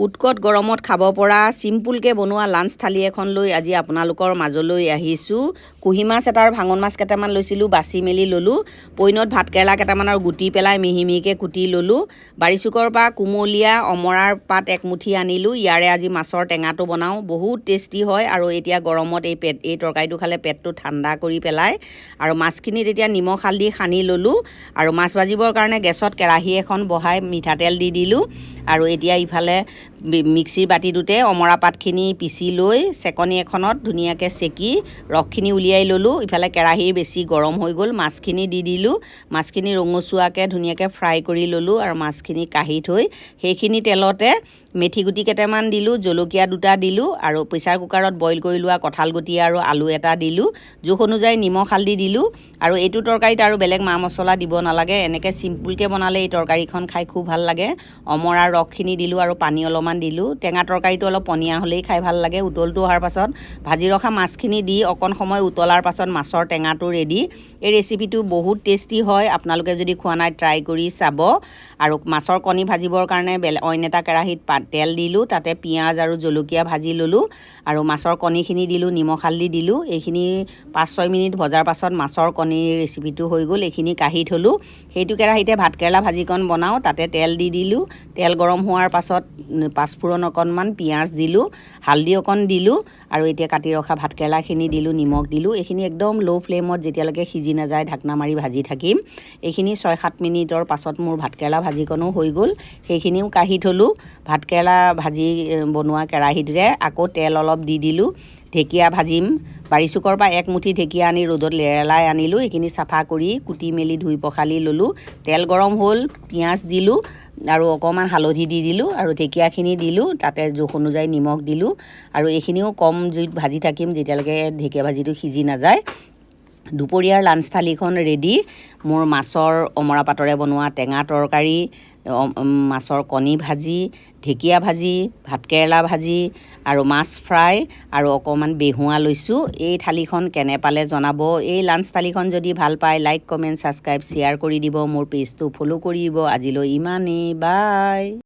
উৎকট গৰমত খাব পৰা চিম্পুলকৈ বনোৱা লাঞ্চ থালি এখন লৈ আজি আপোনালোকৰ মাজলৈ আহিছোঁ। কুঁহি মাছ এটা আৰু ভাঙন মাছ কেইটামান লৈছিলোঁ, বাছি মেলি ল'লোঁ। পৈণত ভাতকেৰেলা কেইটামানৰ গুটি পেলাই মিহি মিহিকৈ কুটি ল'লোঁ। বাৰিচুকৰ পৰা কুমলীয়া অমৰাৰ পাত একমুঠি আনিলোঁ। ইয়াৰে আজি মাছৰ টেঙাটো বনাওঁ, বহুত টেষ্টি হয় আৰু এতিয়া গৰমত এই তৰকাৰীটো খালে পেটটো ঠাণ্ডা কৰি পেলায়। আৰু মাছখিনিত এতিয়া নিমখ হালধি সানি ল'লোঁ আৰু মাছ ভাজিবৰ কাৰণে গেছত কেৰাহী এখন বহাই মিঠাতেল দি দিলোঁ। আৰু এতিয়া ইফালে মিক্সিৰ বাতিটোতে অমৰা পাতখিনি পিচি লৈ চেকনি এখনত ধুনীয়াকৈ চেকি ৰসখিনি উলিয়াই ল'লোঁ। ইফালে কেৰাহী বেছি গৰম হৈ গ'ল, মাছখিনি দি দিলোঁ। মাছখিনি ৰঙচুৱাকৈ ধুনীয়াকৈ ফ্ৰাই কৰি ল'লোঁ আৰু মাছখিনি কাঢ়ি থৈ সেইখিনি তেলতে মেথি গুটি কেইটামান দিলোঁ, জলকীয়া দুটা দিলোঁ আৰু প্ৰেছাৰ কুকাৰত বইল কৰি লোৱা কঁঠাল গুটি আৰু আলু এটা দিলোঁ। জোখ অনুযায়ী নিমখ হালধি দিলোঁ। আৰু এইটো তৰকাৰীত আৰু বেলেগ মা মছলা দিব নালাগে, এনেকৈ চিম্পুলকৈ বনালে এই তৰকাৰীখন খাই খুব ভাল লাগে। অমৰাৰ ৰসখিনি দিলোঁ আৰু পানী অলপমান দিলোঁ। টেঙা তৰকাৰীটো অলপ পনীয়া হ'লেই খাই ভাল লাগে। উতলটো অহাৰ পাছত ভাজি ৰখা মাছখিনি দি অকণ সময় উতলাৰ পাছত মাছৰ টেঙাটো ৰেডি। এই ৰেচিপিটো বহুত টেষ্টি হয়, আপোনালোকে যদি খোৱা নাই ট্ৰাই কৰি চাব। আৰু মাছৰ কণী ভাজিবৰ কাৰণে অইন এটা কেৰাহীত তেল দিলোঁ, তাতে পিঁয়াজ আৰু জলকীয়া ভাজি ল'লোঁ আৰু মাছৰ কণীখিনি দিলোঁ, নিমখ হালধি দিলোঁ। এইখিনি 5-6 মিনিট ভজাৰ পাছত মাছৰ কণীৰ ৰেচিপিটো হৈ গ'ল। এইখিনি কাঢ়ি থ'লোঁ। সেইটো কেৰাহীতে ভাতকেৰেলা ভাজিকণ বনাওঁ, তাতে তেল দি দিলোঁ। তেল গৰম হোৱাৰ পাছত পাঁচফোৰণ অকণমান, পিঁয়াজ দিলোঁ, হালধি অকণ দিলোঁ আৰু এতিয়া কাটি ৰখা ভাতকেৰেলাখিনি দিলোঁ, নিমখ দিলোঁ। এইখিনি একদম ল' ফ্লেমত যেতিয়ালৈকে সিজি নাযায় ঢাকনা মাৰি ভাজি থাকিম। এইখিনি 6-7 মিনিটৰ পাছত মোৰ ভাতকেৰেলা ভাজিকণো হৈ গ'ল, সেইখিনিও কাঢ়ি থ'লোঁ। ভাতকেৰেলা ভাজি বনোৱা কেৰাহীটোতে আকৌ তেল অলপ দি দিলোঁ। ঢেকীয়া ভাজিম। বাৰিচুকৰ পৰা একমুঠি ঢেকীয়া আনি ৰ'দত লেৰেলাই আনিলোঁ। এইখিনি চাফা কৰি কুটি মেলি ধুই পখালি ল'লোঁ। তেল গৰম হ'ল, পিঁয়াজ দিলোঁ আৰু অকণমান হালধি দি দিলোঁ আৰু ঢেকীয়াখিনি দিলোঁ, তাতে জোখ অনুযায়ী নিমখ দিলোঁ আৰু এইখিনিও কম জুইত ভাজি থাকিম যেতিয়ালৈকে ঢেকীয়া ভাজিটো সিজি নাযায়। দুপৰীয়াৰ লাঞ্চ থালিখন ৰেডি। মোৰ মাছৰ অমৰা পাতৰে বনোৱা টেঙা তৰকাৰী, মাছৰ কণী ভাজি, ঢেকীয়া ভাজি, ভাতকেৰেলা ভাজি আৰু মাছ ফ্ৰাই আৰু অকণমান বেহুৱা লৈছোঁ। এই থালিখন কেনে পালে জনাব। এই লাঞ্চ থালিখন যদি ভাল পায় লাইক, কমেণ্ট, ছাবস্ক্ৰাইব, শ্বেয়াৰ কৰি দিব। মোৰ পেজটো ফ'ল' কৰি দিব। আজিলৈ ইমানেই, বাই।